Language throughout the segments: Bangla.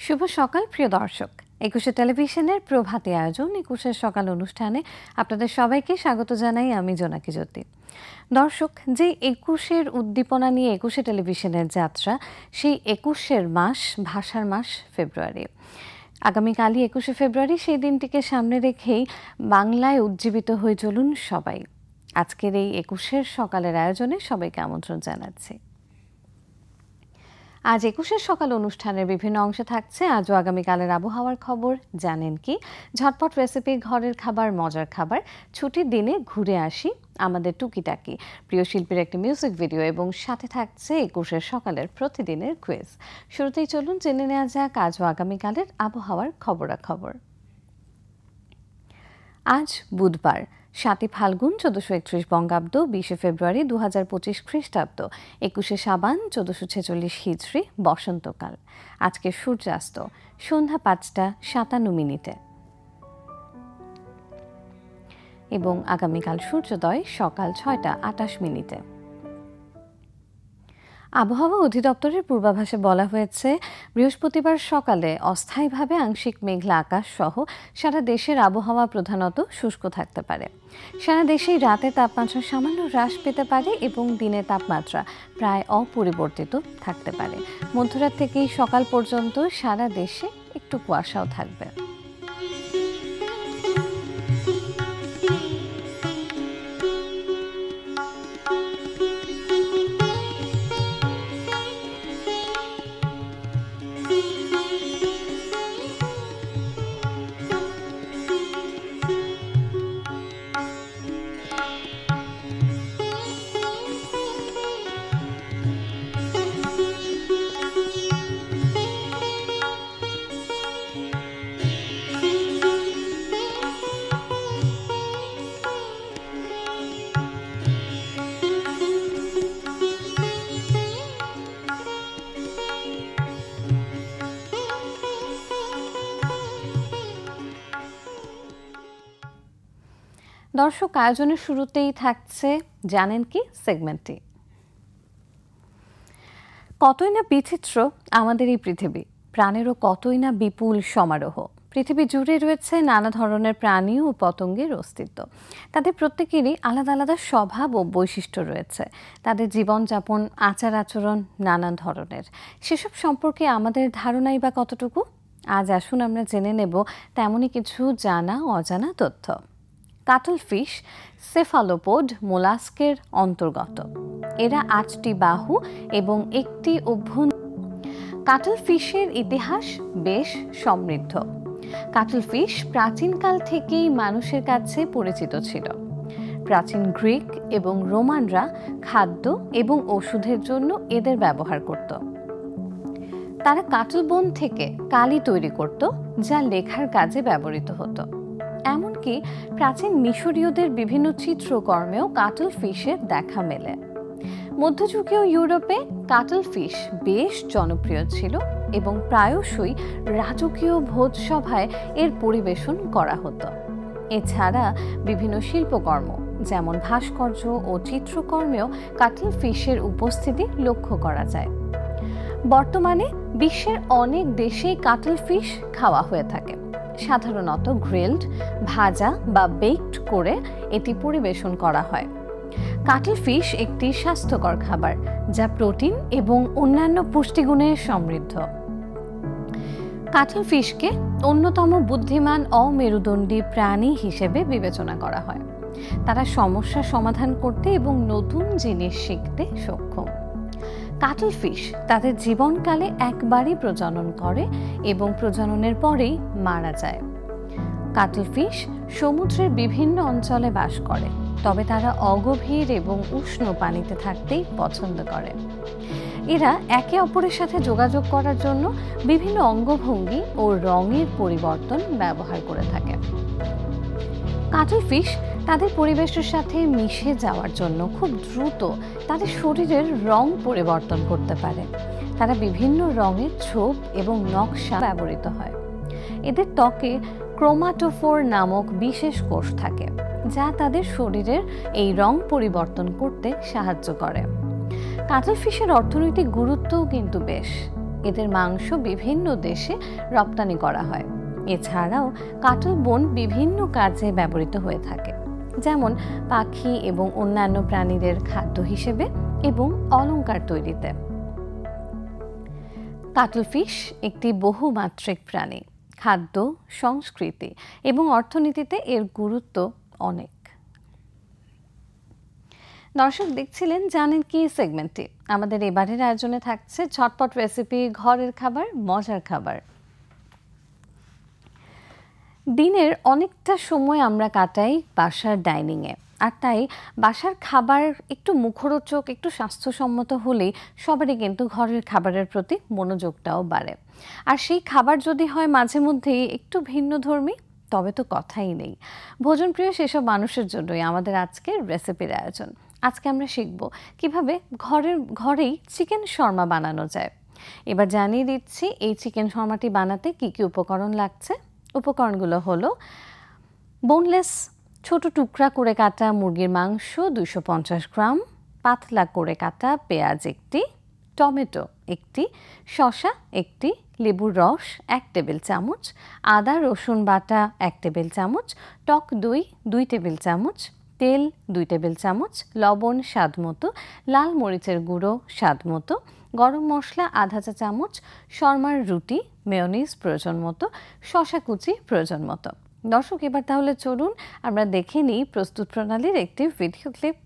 শুভ সকাল প্রিয় দর্শক। একুশে টেলিভিশনের প্রভাতী আয়োজন একুশের সকাল অনুষ্ঠানে আপনাদের সবাইকে স্বাগত জানাই। আমি জোনাকি জ্যোতি। দর্শক, যে একুশের উদ্দীপনা নিয়ে একুশে টেলিভিশনের যাত্রা, সেই একুশের মাস, ভাষার মাস ফেব্রুয়ারি। আগামীকালই 21শে ফেব্রুয়ারি, সেই দিনটিকে সামনে রেখেই বাংলায় উজ্জীবিত হয়ে চলুন সবাই। আজকের এই একুশের সকালের আয়োজনে সবাইকে আমন্ত্রণ জানাচ্ছি। আজ একুশের সকাল অনুষ্ঠানের বিভিন্ন অংশে থাকছে আজও আগামীকালের আবহাওয়ার খবর, জানেন কি, ঝটপট রেসিপি, ঘরের খাবার, মজার খাবার, ছুটির দিনে ঘুরে আসি, আমাদের টুকিটাকি, প্রিয় শিল্পীর একটি মিউজিক ভিডিও এবং সাথে থাকছে একুশের সকালের প্রতিদিনের কুইজ। শুরুতেই চলুন জেনে নেওয়া যাক আজও আগামীকালের আবহাওয়ার খবরাখবর। আজ বুধবার, 7 ফাল্গুন 1431 বঙ্গাব্দ, 20 ফেব্রুয়ারি 2025 খ্রিস্টাব্দ, 21 সাবান 1446 হিজরি, বসন্তকাল। আজকের সূর্যাস্ত সন্ধ্যা 5টা 57 এবং আগামীকাল সূর্যোদয় সকাল 6টা 28। আবহাওয়া অধিদপ্তরের পূর্বাভাসে বলা হয়েছে, বৃহস্পতিবার সকালে অস্থায়ীভাবে আংশিক মেঘলা আকাশ সহ সারা দেশের আবহাওয়া প্রধানত শুষ্ক থাকতে পারে। সারা দেশেই রাতে তাপমাত্রা সামান্য হ্রাস পেতে পারে এবং দিনের তাপমাত্রা প্রায় অপরিবর্তিত থাকতে পারে। মধ্যরাত থেকেই সকাল পর্যন্ত সারা দেশে একটু কুয়াশাও থাকবে। দর্শক, আয়োজনের শুরুতেই থাকছে জানেন কি সেগমেন্টটি। কতই না বিচিত্র আমাদের এই পৃথিবী, প্রাণেরও কতই না বিপুল সমারোহ। পৃথিবী জুড়ে রয়েছে নানা ধরনের প্রাণী ও পতঙ্গের অস্তিত্ব। তাদের প্রত্যেকেরই আলাদা আলাদা স্বভাব ও বৈশিষ্ট্য রয়েছে। তাদের জীবনযাপন, আচার আচরণ নানান ধরনের। সেসব সম্পর্কে আমাদের ধারণাই বা কতটুকু? আজ আসুন আমরা জেনে নেব তেমনই কিছু জানা অজানা তথ্য। কাটল ফিশ সেফালোপোড মোলাস্কের অন্তর্গত। এরা 8টি বাহু এবং একটি কাটল ফিশের ইতিহাস বেশ সমৃদ্ধ। কাটল ফিশ প্রাচীনকাল থেকেই মানুষের কাছে পরিচিত ছিল। প্রাচীন গ্রিক এবং রোমানরা খাদ্য এবং ওষুধের জন্য এদের ব্যবহার করত। তারা কাটল বোন থেকে কালি তৈরি করত, যা লেখার কাজে ব্যবহৃত হতো। এমনকি প্রাচীন মিশরীয়দের বিভিন্ন চিত্রকর্মেও কাটল ফিশের দেখা মেলে। মধ্যযুগীয় ইউরোপে কাটল ফিশ বেশ জনপ্রিয় ছিল এবং প্রায়শই রাজকীয় ভোজসভায় এর পরিবেশন করা হতো। এছাড়া বিভিন্ন শিল্পকর্ম যেমন ভাস্কর্য ও চিত্রকর্মেও কাটল ফিশের উপস্থিতি লক্ষ্য করা যায়। বর্তমানে বিশ্বের অনেক দেশেই কাটল ফিশ খাওয়া হয়ে থাকে। সাধারণত গ্রিলড, ভাজা বা বেকড করে এটি পরিবেশন করা হয়। কাটল ফিশ একটি স্বাস্থ্যকর খাবার, যা প্রোটিন এবং অন্যান্য পুষ্টিগুণে সমৃদ্ধ। কাটল ফিশকে অন্যতম বুদ্ধিমান অমেরুদণ্ডী প্রাণী হিসেবে বিবেচনা করা হয়। তারা সমস্যা সমাধান করতে এবং নতুন জিনিস শিখতে সক্ষম। কাটল ফিশ তাদের জীবনকালে একবারই প্রজনন করে এবং প্রজননের পরেই মারা যায়। কাটল ফিশ সমুদ্রের বিভিন্ন অঞ্চলে বাস করে, তবে তারা অগভীর এবং উষ্ণ পানিতে থাকতেই পছন্দ করে। এরা একে অপরের সাথে যোগাযোগ করার জন্য বিভিন্ন অঙ্গভঙ্গি ও রঙের পরিবর্তন ব্যবহার করে থাকে। কাটল ফিশ তাদের পরিবেশের সাথে মিশে যাওয়ার জন্য খুব দ্রুত তাদের শরীরের রং পরিবর্তন করতে পারে। তারা বিভিন্ন রঙের ছোপ এবং নকশা ব্যবহৃত হয়। এদের ত্বকে ক্রোমাটোফোর নামক বিশেষ কোষ থাকে, যা তাদের শরীরের এই রং পরিবর্তন করতে সাহায্য করে। কাটল ফিশের অর্থনৈতিক গুরুত্বও কিন্তু বেশ। এদের মাংস বিভিন্ন দেশে রপ্তানি করা হয়। এছাড়াও কাটল বোন বিভিন্ন কাজে ব্যবহৃত হয়ে থাকে, যেমন পাখি এবং অন্যান্য প্রাণীদের খাদ্য হিসেবে এবং অলংকার তৈরিতে। কাটলফিশ একটি বহুমাত্রিক প্রাণী। খাদ্য, সংস্কৃতি এবং অর্থনীতিতে এর গুরুত্ব অনেক। দর্শক দেখছিলেন জানেন কি সেগমেন্টটি। আমাদের এবারের আয়োজনে থাকছে ঝটপট রেসিপি, ঘরের খাবার, মজার খাবার। দিনের অনেকটা সময় আমরা কাটাই বাসার ডাইনিংয়ে, আর তাই বাসার খাবার একটু মুখরোচক, একটু স্বাস্থ্যসম্মত হলেই সবারই কিন্তু ঘরের খাবারের প্রতি মনোযোগটাও বাড়ে। আর সেই খাবার যদি হয় মাঝে মধ্যেই একটু ভিন্নধর্মী, তবে তো কথাই নেই। ভোজনপ্রিয় সেসব মানুষের জন্যই আমাদের আজকের রেসিপির আয়োজন। আজকে আমরা শিখব কিভাবে ঘরেই চিকেন শর্মা বানানো যায়। এবার জানিয়ে দিচ্ছি এই চিকেন শর্মাটি বানাতে কি কি উপকরণ লাগছে। উপকরণগুলো হলো বোনলেস ছোট টুকরা করে কাটা মুরগির মাংস 250 গ্রাম, পাতলা করে কাটা পেঁয়াজ একটি, টমেটো একটি, শসা একটি, লেবুর রস 1 টেবিল চামচ, আদা রসুন বাটা 1 টেবিল চামচ, টক দই 2 টেবিল চামচ, তেল 2 টেবিল চামচ, লবণ স্বাদ মতো, লাল মরিচের গুঁড়ো স্বাদ মতো, গরম মশলা আধা চা চামচ, শর্মার রুটি, মেয়োনিজ প্রয়োজন মতো, শসা কুচি প্রয়োজন মতো। দর্শক এবার তাহলে চলুন আমরা দেখে নিই প্রস্তুত প্রণালীর একটি ভিডিও ক্লিপ।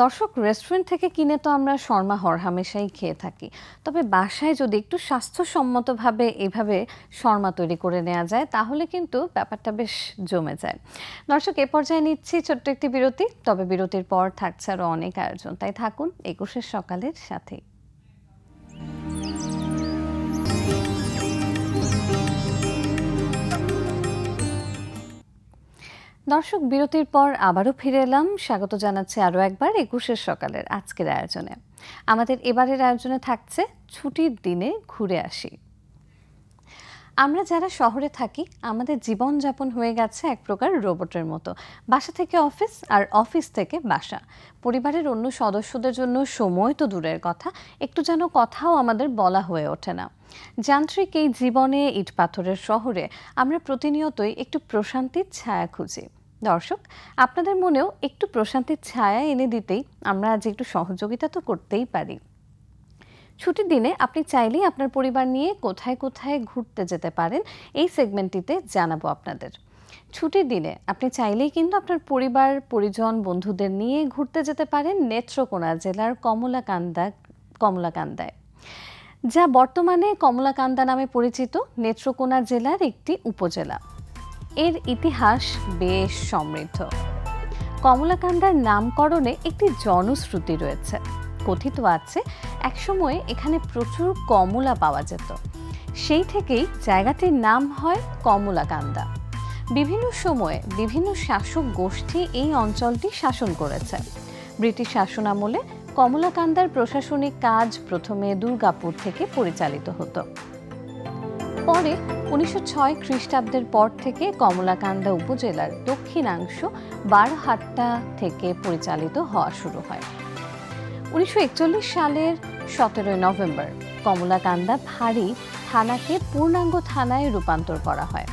দর্শক রেস্টুরেন্ট থেকে কিনে তো আমরা শর্মা হরহামেশাই খেয়ে থাকি, তবে বাসায় যদি একটু স্বাস্থ্যসম্মতভাবে এভাবে শর্মা তৈরি করে নেওয়া যায় তাহলে কিন্তু ব্যাপারটা বেশ জমে যায়। দর্শক এ পর্যায়ে নিচ্ছি ছোট্ট একটি বিরতি, তবে বিরতির পর থাকছে আরও অনেক আয়োজন, তাই থাকুন একুশের সকালের সাথেই। দর্শক বিরতির পর আবারও ফিরে এলাম। স্বাগত জানাচ্ছি আরও একবার একুশের সকালের আজকের আয়োজনে। আমাদের এবারের আয়োজনে থাকছে ছুটির দিনে ঘুরে আসি। আমরা যারা শহরে থাকি আমাদের জীবনযাপন হয়ে গেছে এক প্রকার রোবটের মতো। বাসা থেকে অফিস আর অফিস থেকে বাসা। পরিবারের অন্য সদস্যদের জন্য সময় তো দূরের কথা, একটু যেন কথাও আমাদের বলা হয়ে ওঠে না। যান্ত্রিক এই জীবনে ইট পাথরের শহরে আমরা প্রতিনিয়তই একটু প্রশান্তির ছায়া খুঁজি। দর্শক, আপনাদের মনেও একটু প্রশান্তির ছায়া এনে দিতেই আমরা আজ একটু সহযোগিতা তো করতেই পারি। ছুটির দিনে আপনি চাইলেই আপনার পরিবার নিয়ে কোথায় কোথায় ঘুরতে যেতে পারেন এই সেগমেন্টটিতে জানাবো আপনাদের। ছুটির দিনে আপনি চাইলেই কিন্তু আপনার পরিবার পরিজন বন্ধুদের নিয়ে ঘুরতে যেতে পারেন নেত্রকোনা জেলার কমলাকান্দায়, যা বর্তমানে কমলাকান্দা নামে পরিচিত নেত্রকোনা জেলার একটি উপজেলা। এর ইতিহাস বেশ সমৃদ্ধ। কমলাকান্দার নামকরণে একটি জনশ্রুতি রয়েছে। কথিত আছে একসময় এখানে প্রচুর কমলা পাওয়া যেত, সেই থেকেই জায়গাটির নাম হয় কমলাকান্দা। বিভিন্ন সময়ে বিভিন্ন শাসক গোষ্ঠী এই অঞ্চলটি শাসন করেছে। ব্রিটিশ শাসনামলে কমলাকান্দার প্রশাসনিক কাজ প্রথমে দুর্গাপুর থেকে পরিচালিত হতো। পরে ১৯০৬ খ্রিস্টাব্দের পর থেকে কমলাকান্দা উপজেলার দক্ষিণাংশ বারহাট্টা থেকে পরিচালিত হওয়া শুরু হয়। ১৯৪১ সালের ১৭ নভেম্বর কমলাকান্দা ভারী থানাকে পূর্ণাঙ্গ থানায় রূপান্তর করা হয়।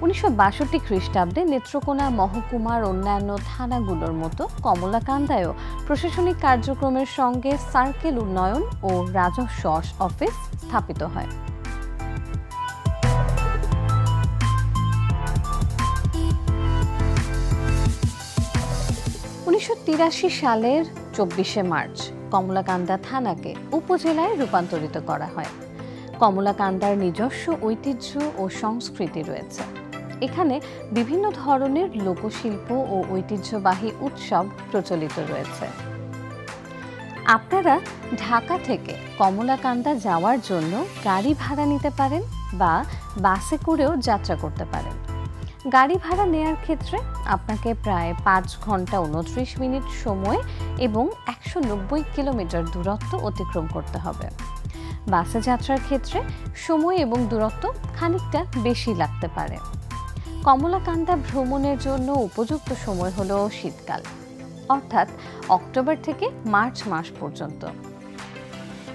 ১৯৬২ খ্রিস্টাব্দে নেত্রকোনা মহকুমার অন্যান্য থানাগুলোর মতো কমলাকান্দায়ও প্রশাসনিক কার্যক্রমের সঙ্গে সার্কেল উন্নয়ন ও রাজস্ব অফিস স্থাপিত হয়। ১৯৮৩ সালের ২৪শে মার্চ কমলাকান্দা থানাকে উপজেলায় রূপান্তরিত করা হয়। কমলাকান্দার নিজস্ব ঐতিহ্য ও সংস্কৃতি রয়েছে। এখানে বিভিন্ন ধরনের লোকশিল্প ও ঐতিহ্যবাহী উৎসব প্রচলিত রয়েছে। আপনারা ঢাকা থেকে কমলাকান্দা যাওয়ার জন্য গাড়ি ভাড়া নিতে পারেন বা বাসে করেও যাত্রা করতে পারেন। গাড়ি ভাড়া নেয়ার ক্ষেত্রে আপনাকে প্রায় ৫ ঘন্টা ২৯ মিনিট সময় এবং ১৯০ কিলোমিটার দূরত্ব অতিক্রম করতে হবে। বাসে যাত্রার ক্ষেত্রে সময় এবং দূরত্ব খানিকটা বেশি লাগতে পারে। কমলাকান্দা ভ্রমণের জন্য উপযুক্ত সময় হলো শীতকাল, অর্থাৎ অক্টোবর থেকে মার্চ মাস পর্যন্ত।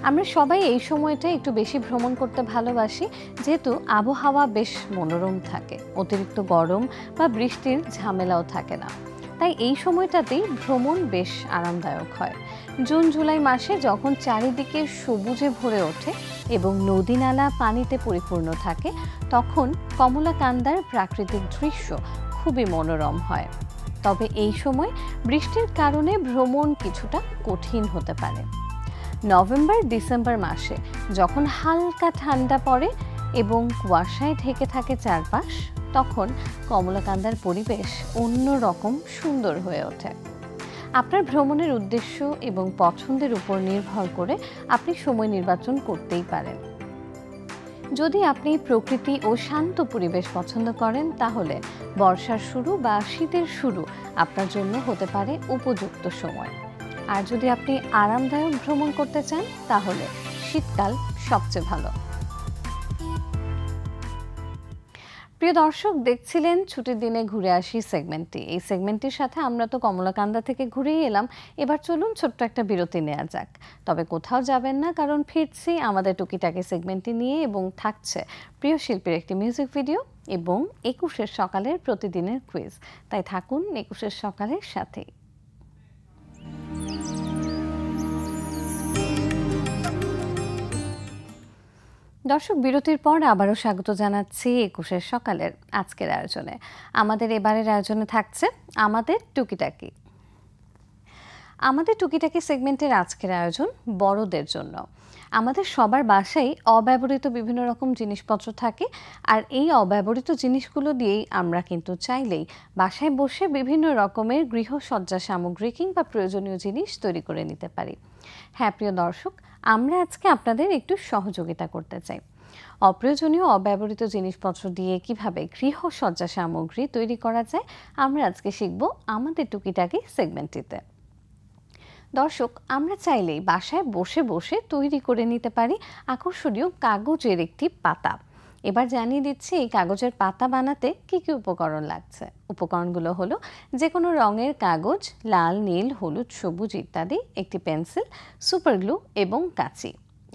আমরা সবাই এই সময়টা একটু বেশি ভ্রমণ করতে ভালোবাসি, যেহেতু আবহাওয়া বেশ মনোরম থাকে, অতিরিক্ত গরম বা বৃষ্টির ঝামেলাও থাকে না। তাই এই সময়টাতেই ভ্রমণ বেশ আরামদায়ক হয়। জুন জুলাই মাসে যখন চারিদিকে সবুজে ভরে ওঠে এবং নদী নালা পানিতে পরিপূর্ণ থাকে, তখন কমলাকান্দার প্রাকৃতিক দৃশ্য খুবই মনোরম হয়। তবে এই সময় বৃষ্টির কারণে ভ্রমণ কিছুটা কঠিন হতে পারে। নভেম্বর ডিসেম্বর মাসে যখন হালকা ঠান্ডা পড়ে এবং কুয়াশায় ঢেকে থাকে চারপাশ, তখন কমলাকান্দার পরিবেশ অন্যরকম সুন্দর হয়ে ওঠে। আপনার ভ্রমণের উদ্দেশ্য এবং পছন্দের উপর নির্ভর করে আপনি সময় নির্বাচন করতেই পারেন। যদি আপনি প্রকৃতি ও শান্ত পরিবেশ পছন্দ করেন, তাহলে বর্ষার শুরু বা শীতের শুরু আপনার জন্য হতে পারে উপযুক্ত সময়। আর যদি আপনি আরামদায়ক ভ্রমণ করতে চান, তাহলে শীতকাল সবচেয়ে ভালো। প্রিয় দর্শক, দেখছিলেন ছুটির দিনে ঘুরে আসি সেগমেন্টটি। এই সেগমেন্টটির সাথে আমরা তো কমলাকান্দা থেকে ঘুরেই এলাম। এবার চলুন ছোট্ট একটা বিরতি নেওয়া যাক। তবে কোথাও যাবেন না, কারণ ফিরছি আমাদের টুকিটাকি সেগমেন্টটি নিয়ে এবং থাকছে প্রিয় শিল্পীর একটি মিউজিক ভিডিও এবং ২১ সকালের প্রতিদিনের কুইজ। তাই থাকুন ২১ সকালের সাথেই। দর্শক, বিরতির পর আবারও স্বাগত জানাচ্ছি ২১ সকালের আজকের আয়োজনে। আমাদের এবারের আয়োজনে থাকছে আমাদের টুকিটাকি। আমাদের টুকিটাকি সেগমেন্টের আজকের আয়োজন বড়দের জন্য। আমাদের সবার বাসায় অব্যবহৃত বিভিন্ন রকম জিনিসপত্র থাকে, আর এই অব্যবহৃত জিনিসগুলো দিয়েই আমরা কিন্তু চাইলেই বাসায় বসে বিভিন্ন রকমের গৃহসজ্জা সামগ্রী কিংবা প্রয়োজনীয় জিনিস তৈরি করে নিতে পারি। হ্যাঁ প্রিয় দর্শক, আমরা আজকে আপনাদের একটু সহযোগিতা করতে চাই। অপ্রয়োজনীয় অব্যবহৃত জিনিসপত্র দিয়ে কিভাবে গৃহসজ্জা সামগ্রী তৈরি করা যায়, আমরা আজকে শিখব আমাদের টুকিটাকি সেগমেন্টটিতে। দর্শক, আমরা চাইলেই বাসায় বসে বসে তৈরি করে নিতে পারি আকর্ষণীয় কাগজের একটি পাতা। এবার জানিয়ে দিচ্ছি এই কাগজের পাতা বানাতে কি কি উপকরণ লাগছে। উপকরণগুলো হলো যে কোনো রঙের কাগজ, লাল, নীল, হলুদ, সবুজ ইত্যাদি, একটি পেন্সিল, সুপার গ্লু এবং কাঁচি।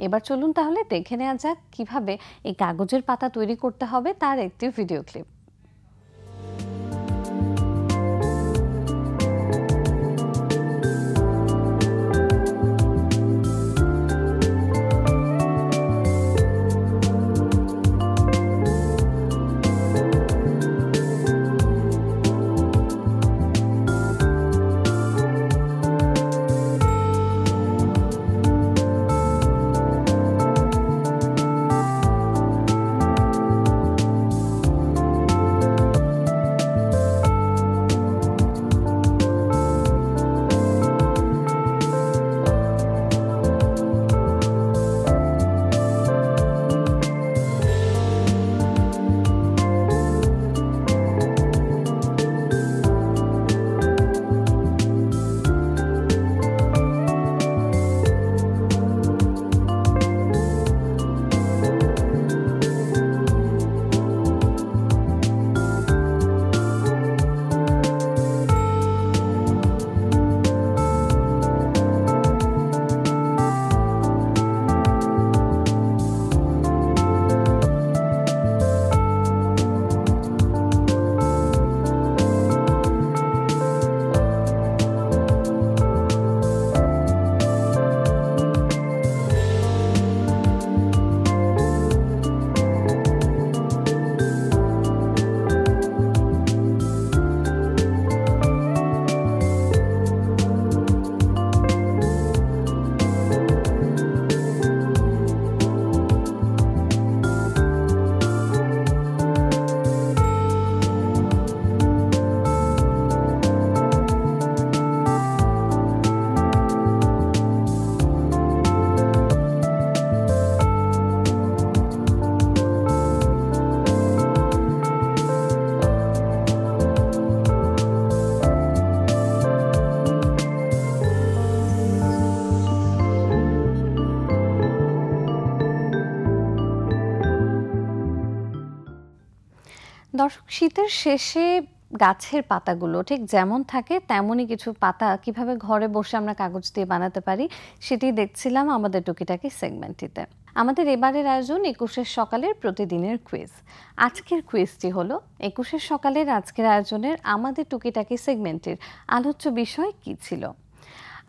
এবার চলুন তাহলে দেখে নেওয়া যাক কিভাবে এই কাগজের পাতা তৈরি করতে হবে তার একটি ভিডিও ক্লিপ। দর্শক, শীতের শেষে গাছের পাতাগুলো ঠিক যেমন থাকে তেমনই কিছু পাতা কিভাবে ঘরে বসে আমরা কাগজ দিয়ে বানাতে পারি সেটি দেখছিলাম আমাদের টুকিটাকি সেগমেন্টটিতে। আমাদের এবারের আয়োজন ২১ সকালের প্রতিদিনের কুইজ। আজকের কুইজটি হলো ২১ সকালের আজকের আয়োজনের আমাদের টুকিটাকি সেগমেন্টের আলোচ্য বিষয় কি ছিল।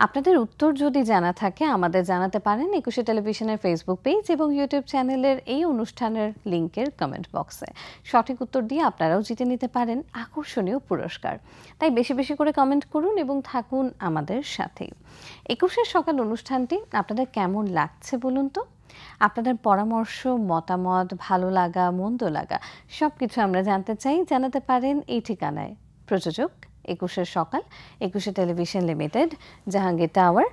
আপনাদের উত্তর যদি জানা থাকে আমাদের জানাতে পারেন ২১ টেলিভিশনের ফেসবুক পেজ এবং ইউটিউব চ্যানেলের এই অনুষ্ঠানের লিংকের কমেন্ট বক্সে। সঠিক উত্তর দিয়ে আপনারাও জিতে নিতে পারেন আকর্ষণীয় পুরস্কার। তাই বেশি বেশি করে কমেন্ট করুন এবং থাকুন আমাদের সাথেই। ২১ সকাল অনুষ্ঠানটি আপনাদের কেমন লাগছে বলুন তো। আপনাদের পরামর্শ, মতামত, ভালো লাগা, মন্দ লাগা সব কিছু আমরা জানতে চাই। জানাতে পারেন এই ঠিকানায়। প্রযোজক ২১ সকাল, ২১ television limited, Jahangir tower,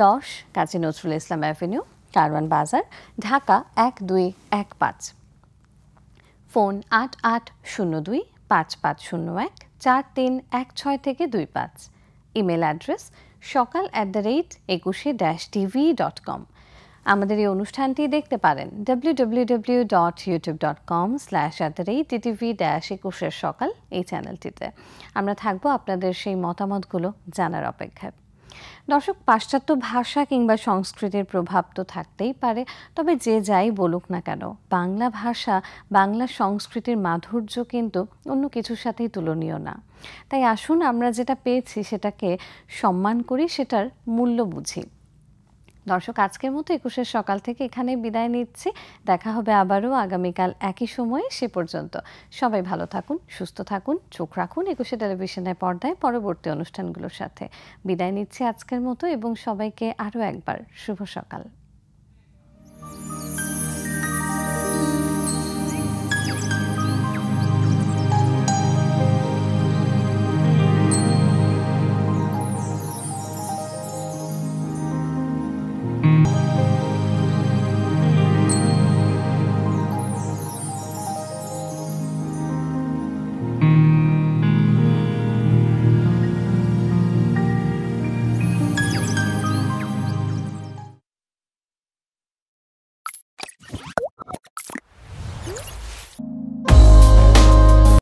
১০ Kazi Nazrul Islam avenue, Karwan Bazar, Dhaka ১২১৫। Phone 8802-5501 4316 থেকে 25। ইমেল অ্যাড্রেস সকাল@21-tv.com। আমাদের এই অনুষ্ঠানটি দেখতে পারেন www.youtube.com/ttv-21 সকাল এই চ্যানেলটিতে। আমরা থাকবো আপনাদের সেই মতামতগুলো জানার অপেক্ষায়। দর্শক, পাশ্চাত্য ভাষা কিংবা সংস্কৃতির প্রভাব তো থাকতেই পারে, তবে যে যাই বলুক না কেন বাংলা ভাষা, বাংলা সংস্কৃতির মাধুর্য কিন্তু অন্য কিছুর সাথেই তুলনীয় না। তাই আসুন আমরা যেটা পেয়েছি সেটাকে সম্মান করি, সেটার মূল্য বুঝি। দর্শক, আজকের মতো ২১ সকাল থেকে এখানে বিদায় নিচ্ছি। দেখা হবে আবারও আগামীকাল একই সময়ে। সে পর্যন্ত সবাই ভালো থাকুন, সুস্থ থাকুন, চোখ রাখুন ২১ টেলিভিশনের পর্দায় পরবর্তী অনুষ্ঠানগুলোর সাথে। বিদায় নিচ্ছি আজকের মতো এবং সবাইকে আরও একবার শুভ সকাল।